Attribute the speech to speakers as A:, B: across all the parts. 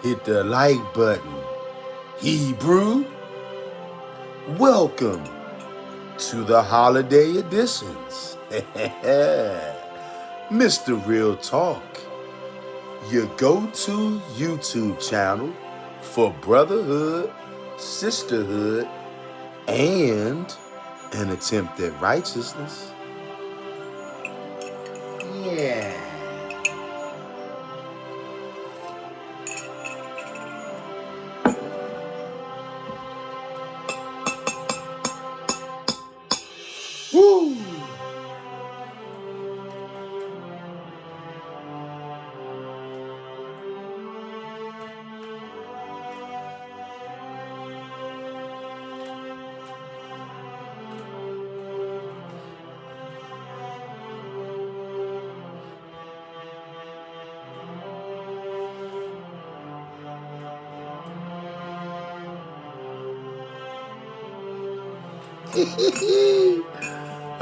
A: Hit the like button. Hebrew, welcome to the holiday editions. Mr. Real Talk, your go-to YouTube channel for brotherhood, sisterhood, and an attempt at righteousness. Yeah. Woo!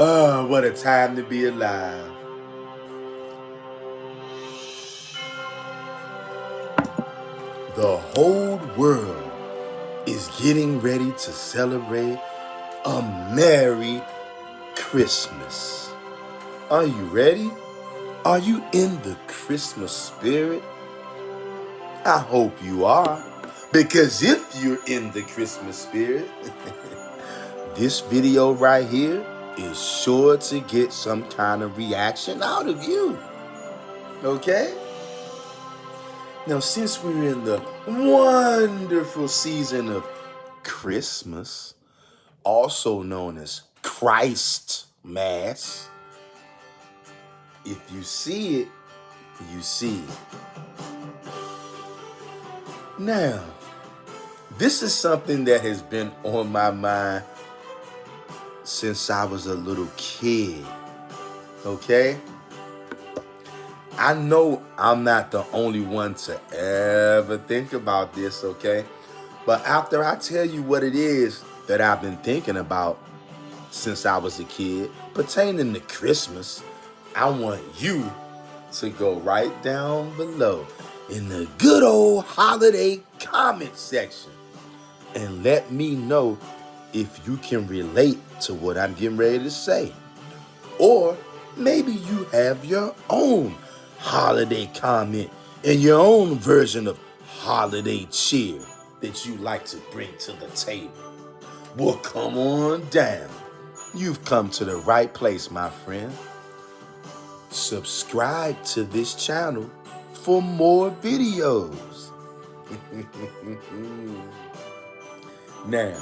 A: Oh, what a time to be alive. The whole world is getting ready to celebrate a Merry Christmas. Are you ready? Are you in the Christmas spirit? I hope you are. Because if you're in the Christmas spirit, this video right here is sure to get some kind of reaction out of you. Okay? Now, since we're in the wonderful season of Christmas, also known as Christ Mass, if you see it, you see it. Now, this is something that has been on my mind since I was a little kid, okay? I know I'm not the only one to ever think about this, okay? But after I tell you what it is that I've been thinking about since I was a kid pertaining to Christmas, I want you to go right down below in the good old holiday comment section and let me know if you can relate to what I'm getting ready to say. Or maybe you have your own holiday comment and your own version of holiday cheer that you like to bring to the table. Well, come on down. You've come to the right place, my friend. Subscribe to this channel for more videos. Now,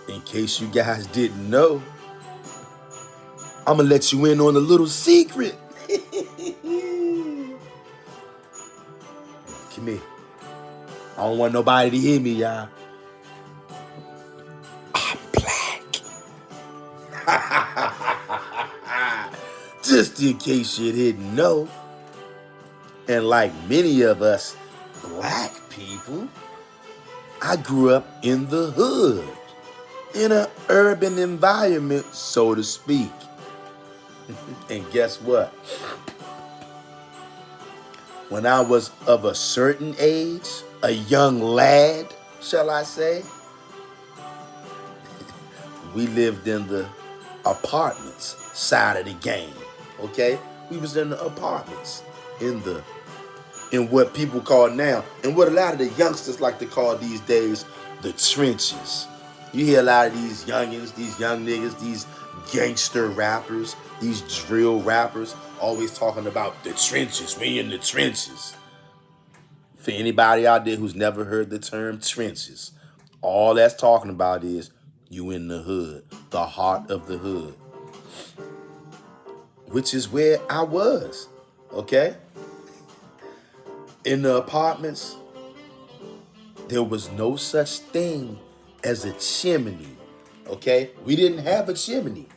A: in case you guys didn't know, I'm gonna let you in on a little secret. Come here. I don't want nobody to hear me, y'all. I'm black. Just in case you didn't know. And like many of us black people, I grew up in the hood, in an urban environment, so to speak. And guess what? When I was of a certain age, a young lad, shall I say, we lived in the apartments side of the game, okay? We was in the apartments, in what people call now, and what a lot of the youngsters like to call these days, the trenches. You hear a lot of these youngins, these young niggas, these gangster rappers, these drill rappers, always talking about the trenches. We in the trenches. For anybody out there who's never heard the term trenches, all that's talking about is you in the hood, the heart of the hood, which is where I was, okay? In the apartments, there was no such thing as a chimney, okay? We didn't have a chimney.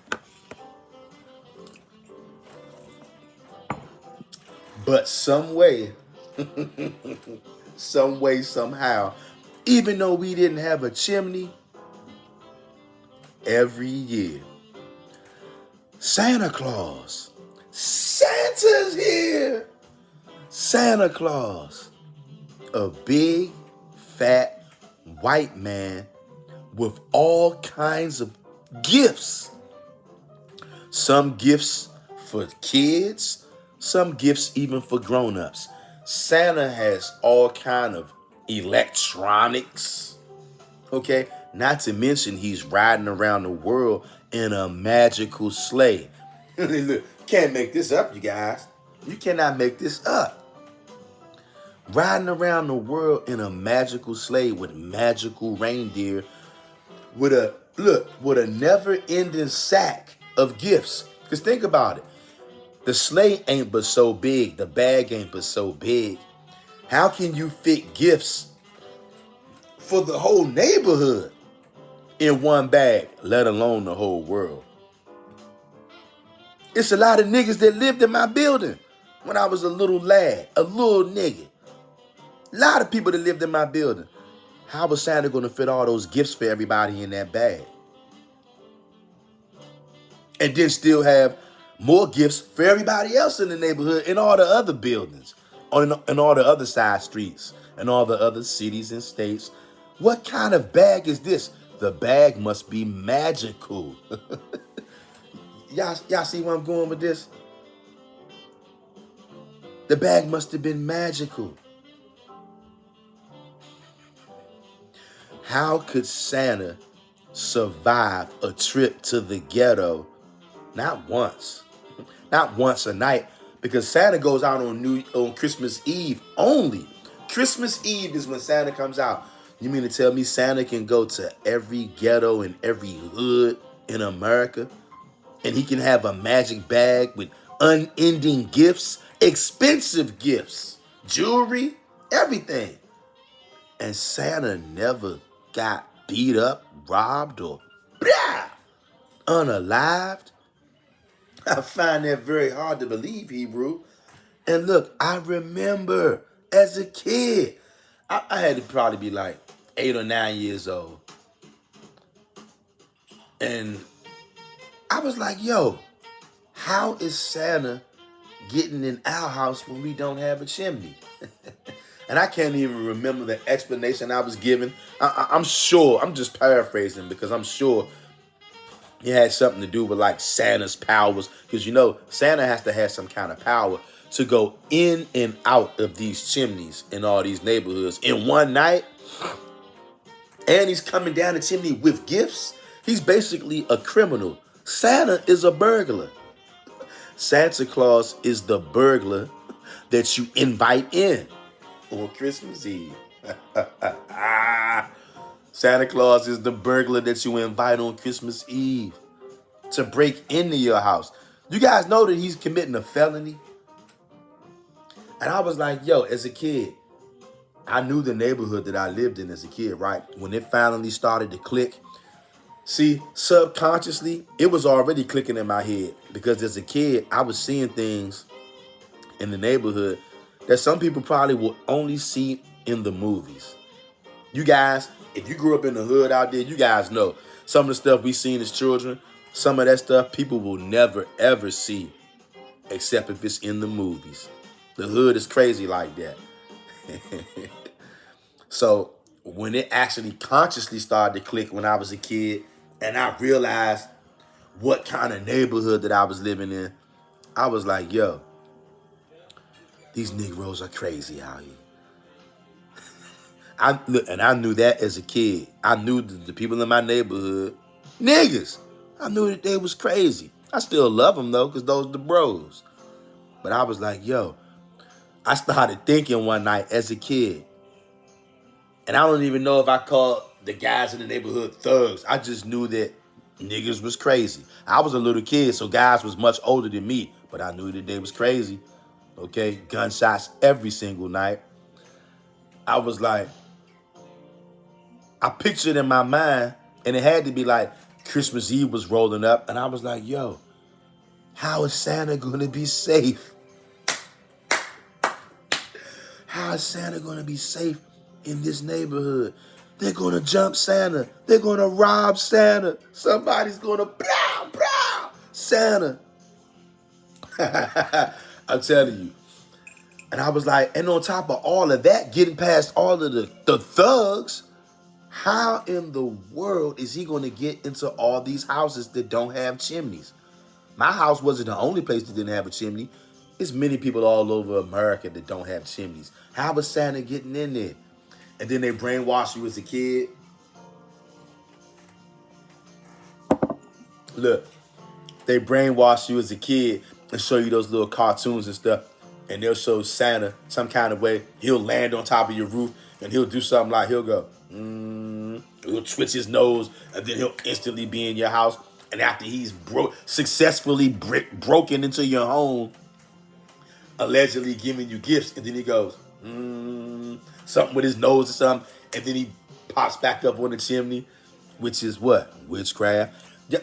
A: But some way, somehow, even though we didn't have a chimney, every year, Santa Claus, Santa's here. Santa Claus, a big, fat, white man with all kinds of gifts. Some gifts for kids, some gifts even for grown-ups. Santa has all kind of electronics, okay? Not to mention he's riding around the world in a magical sleigh. Look, can't make this up, you guys. You cannot make this up. Riding around the world in a magical sleigh with magical reindeer with a never-ending sack of gifts. Because think about it. The sleigh ain't but so big. The bag ain't but so big. How can you fit gifts for the whole neighborhood in one bag, let alone the whole world? It's a lot of niggas that lived in my building when I was a little lad, a little nigga. A lot of people that lived in my building. How was Santa going to fit all those gifts for everybody in that bag? And then still have more gifts for everybody else in the neighborhood in all the other buildings, in all the other side streets, and all the other cities and states. What kind of bag is this? The bag must be magical. Y'all see where I'm going with this? The bag must have been magical. How could Santa survive a trip to the ghetto? Not once a night, because Santa goes out on Christmas Eve only. Christmas Eve is when Santa comes out. You mean to tell me Santa can go to every ghetto and every hood in America, and he can have a magic bag with unending gifts, expensive gifts, jewelry, everything, and Santa never got beat up, robbed, or unalived? I find that very hard to believe, Hebrew. And look, I remember as a kid, I had to probably be like 8 or 9 years old. And I was like, yo, how is Santa getting in our house when we don't have a chimney? And I can't even remember the explanation I was given. I'm sure, I'm just paraphrasing because I'm sure it had something to do with like Santa's powers. Because you know, Santa has to have some kind of power to go in and out of these chimneys in all these neighborhoods in one night. And he's coming down the chimney with gifts. He's basically a criminal. Santa is a burglar. Santa Claus is the burglar that you invite in on Christmas Eve. Santa Claus is the burglar that you invite on Christmas Eve to break into your house. You guys know that he's committing a felony? And I was like, yo, as a kid, I knew the neighborhood that I lived in as a kid, right? When it finally started to click, see, subconsciously, it was already clicking in my head because as a kid, I was seeing things in the neighborhood that some people probably will only see in the movies. You guys, if you grew up in the hood out there, you guys know some of the stuff we seen as children, some of that stuff people will never, ever see except if it's in the movies. The hood is crazy like that. So when it actually consciously started to click when I was a kid and I realized what kind of neighborhood that I was living in, I was like, yo, these Negroes are crazy out here. I knew that as a kid. I knew the people in my neighborhood, niggas. I knew that they was crazy. I still love them though, because those are the bros. But I was like, yo, I started thinking one night as a kid, and I don't even know if I called the guys in the neighborhood thugs. I just knew that niggas was crazy. I was a little kid, so guys was much older than me, but I knew that they was crazy. Okay, gunshots every single night. I was like, I pictured in my mind, and it had to be like Christmas Eve was rolling up, and I was like, yo, how is Santa gonna be safe? How is Santa gonna be safe in this neighborhood? They're gonna jump Santa. They're gonna rob Santa. Somebody's gonna blow, blow Santa. I'm telling you, And I was like, and on top of all of that, getting past all of the thugs, how in the world is he going to get into all these houses that don't have chimneys? My house wasn't the only place that didn't have a chimney. There's many people all over America that don't have chimneys. How was Santa getting in there? And then they brainwash you as a kid. Look, they brainwash you as a kid and show you those little cartoons and stuff. And they'll show Santa some kind of way. He'll land on top of your roof and he'll do something like he'll go, he'll twitch his nose and then he'll instantly be in your house. And after he's successfully broken into your home, allegedly giving you gifts, and then he goes, something with his nose or something, and then he pops back up on the chimney, which is what? Witchcraft.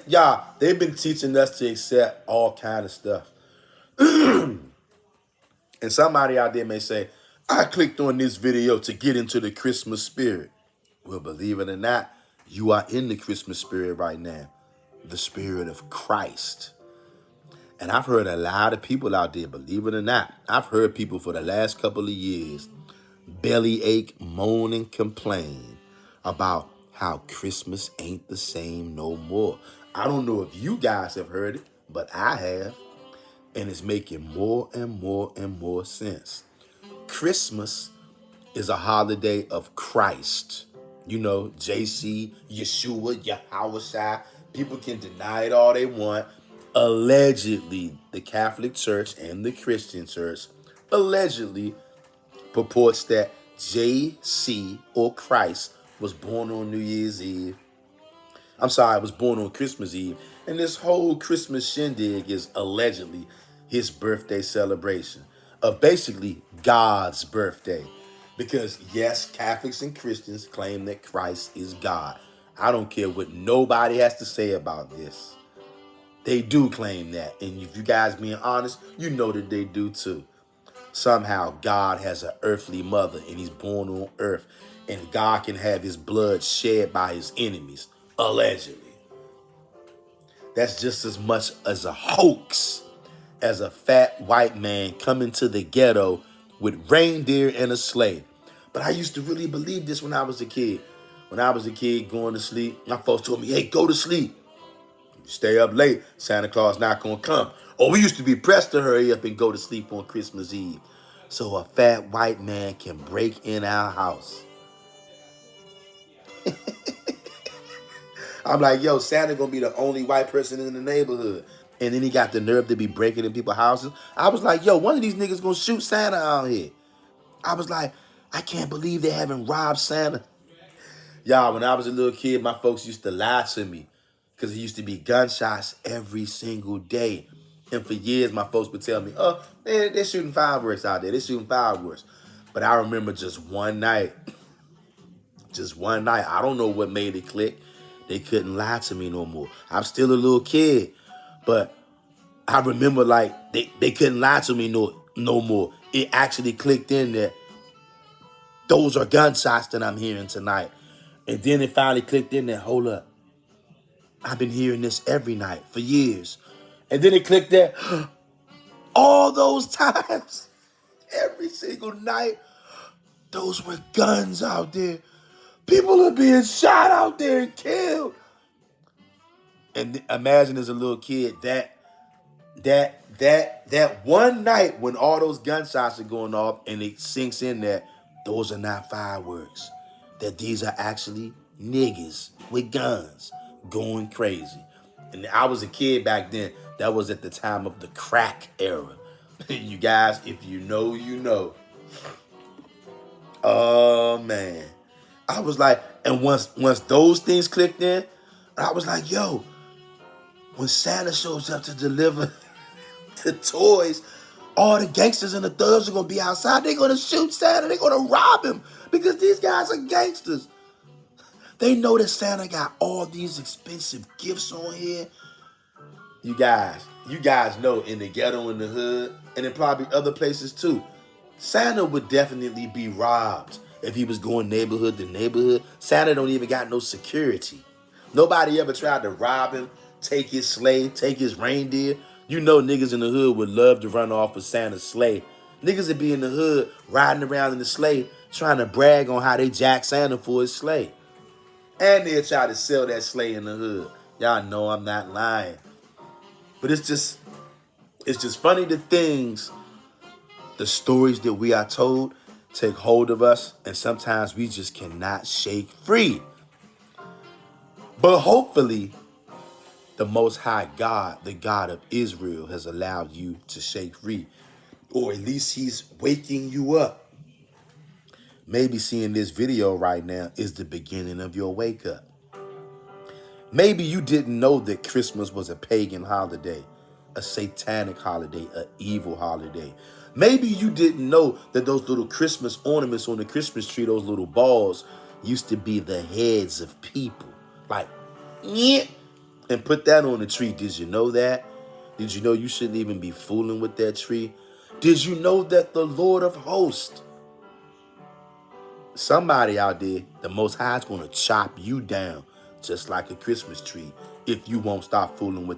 A: Y'all, they've been teaching us to accept all kind of stuff. And somebody out there may say, I clicked on this video to get into the Christmas spirit. Well, believe it or not, you are in the Christmas spirit right now. The spirit of Christ. And I've heard a lot of people out there, believe it or not, I've heard people for the last couple of years bellyache, moan, and complain about how Christmas ain't the same no more. I don't know if you guys have heard it, but I have. And it's making more and more and more sense. Christmas is a holiday of Christ. You know, JC, Yeshua, Yahushua. People can deny it all they want. Allegedly, the Catholic Church and the Christian Church allegedly purports that JC or Christ was born on New Year's Eve. I'm sorry, was born on Christmas Eve. And this whole Christmas shindig is allegedly his birthday celebration of basically God's birthday. Because yes, Catholics and Christians claim that Christ is God. I don't care what nobody has to say about this. They do claim that. And if you guys being honest, you know that they do too. Somehow God has an earthly mother and he's born on earth. And God can have his blood shed by his enemies. Allegedly. That's just as much as a hoax as a fat white man coming to the ghetto with reindeer and a sleigh. But I used to really believe this when I was a kid. When I was a kid going to sleep, my folks told me, hey, go to sleep. Stay up late, Santa Claus not gonna come. Or we used to be pressed to hurry up and go to sleep on Christmas Eve so a fat white man can break in our house. I'm like, yo, Santa gonna be the only white person in the neighborhood. And then he got the nerve to be breaking in people's houses. I was like, yo, one of these niggas gonna shoot Santa out here. I was like, I can't believe they haven't robbed Santa. Y'all, when I was a little kid, my folks used to lie to me because it used to be gunshots every single day. And for years, my folks would tell me, oh, they're shooting fireworks out there. They're shooting fireworks. But I remember just one night, I don't know what made it click. They couldn't lie to me no more. I'm still a little kid, but I remember like they couldn't lie to me no more. It actually clicked in that those are gunshots that I'm hearing tonight. And then it finally clicked in that, hold up, I've been hearing this every night for years. And then it clicked that all those times, every single night, those were guns out there. People are being shot out there and killed. And imagine as a little kid that one night when all those gunshots are going off and it sinks in that those are not fireworks. That these are actually niggas with guns going crazy. And I was a kid back then. That was at the time of the crack era. You guys, if you know, you know. Oh, man. I was like, and once those things clicked in, I was like, yo, when Santa shows up to deliver the toys, all the gangsters and the thugs are going to be outside. They're going to shoot Santa. They're going to rob him because these guys are gangsters. They know that Santa got all these expensive gifts on here. You guys know in the ghetto, in the hood, and in probably other places too, Santa would definitely be robbed if he was going neighborhood to neighborhood. Santa don't even got no security. Nobody ever tried to rob him, take his sleigh, take his reindeer. You know niggas in the hood would love to run off with Santa's sleigh Niggas that be in the hood riding around in the sleigh trying to brag on how they jack Santa for his sleigh. And they'll try to sell that sleigh in the hood. Y'all know I'm not lying. But it's just funny the things, the stories that we are told take hold of us, and sometimes we just cannot shake free. But hopefully, the Most High God, the God of Israel, has allowed you to shake free. Or at least he's waking you up. Maybe seeing this video right now is the beginning of your wake up. Maybe you didn't know that Christmas was a pagan holiday, a satanic holiday, an evil holiday. Maybe you didn't know that those little Christmas ornaments on the Christmas tree, those little balls, used to be the heads of people. Like, yeah, and put that on the tree. Did you know that? Did you know you shouldn't even be fooling with that tree? Did you know that the Lord of hosts, somebody out there, the Most High is going to chop you down just like a Christmas tree if you won't stop fooling with